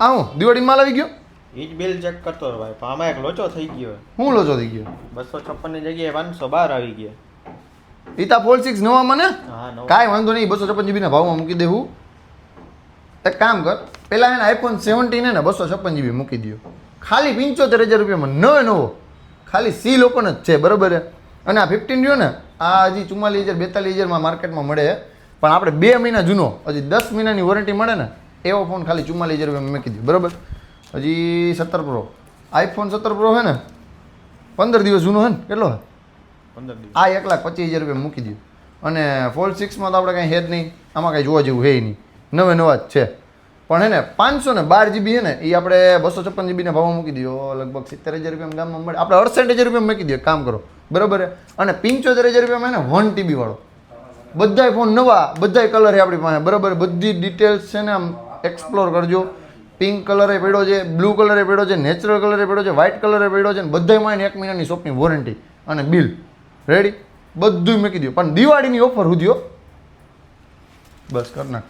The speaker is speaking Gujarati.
આવું દિવાળી માલ આવી ગયો એ જ બિલ ચેક કરતો રહો ભાઈ પણ આમાં એક લોચો થઈ ગયો હું લોચો થઈ ગયો 256 ની જગ્યાએ 512 આવી ગયા ઈતા ફોલ્ડ 6 નવામાં ને હા નો કાંઈ વાંધો નહીં 256 GB ના ભાવમાં મૂકી દેવું એક કામ કર પેલા એને આઈફોન 17 ને 256 GB મૂકી દો ખાલી 75,000 રૂપિયામાં નવો ખાલી સીલ ઓપન જ છે બરોબર છે અને આ 15 રહ્યો ને આ હજી 44,000 42,000 માં માર્કેટમાં મળે પણ આપણે 2 મહિના જૂનો હજી 10 મહિનાની વોરંટી મળે ને એવો ફોન ખાલી 44,000 રૂપિયામાં મૂકી દો બરોબર હજી 17 પ્રો આઈફોન 17 પ્રો છે ને 15 દિવસ જૂનો છે ને કેટલો 15 દિવસ આ 1,25,000 રૂપિયા મૂકી દો અને ફોલ્ડ 6 માં તો આપણે કાંઈ હે જ નહીં આમાં કાંઈ જોવા જેવું હે નહીં નવા જ છે પણ હે ને 512 GB છે ને એ આપણે 256 GB ના ભાવમાં મૂકી દો લગભગ 70,000 રૂપિયા ગામમાં મળે આપણે 68,000 રૂપિયા મૂકી દો કામ કરો બરોબર અને 75,000 રૂપિયામાં એને 1 TB વાળો બધાય ફોન નવા બધાય કલર છે આપણી પાસે બરાબર બધી ડિટેલ્સ છે ને આમ એક્સપ્લોર કરજો પિંક કલરે પડ્યો છે બ્લુ કલરે પડ્યો છે નેચરલ કલરે પડ્યો છે વ્હાઇટ કલરે પડ્યો છે ને બધાયમાં એને 1 મહિનાની શોપની વોરંટી અને બિલ રેડી બધું મૂકી દો પણ દિવાળીની ઓફર સુધી બસ કર નાખ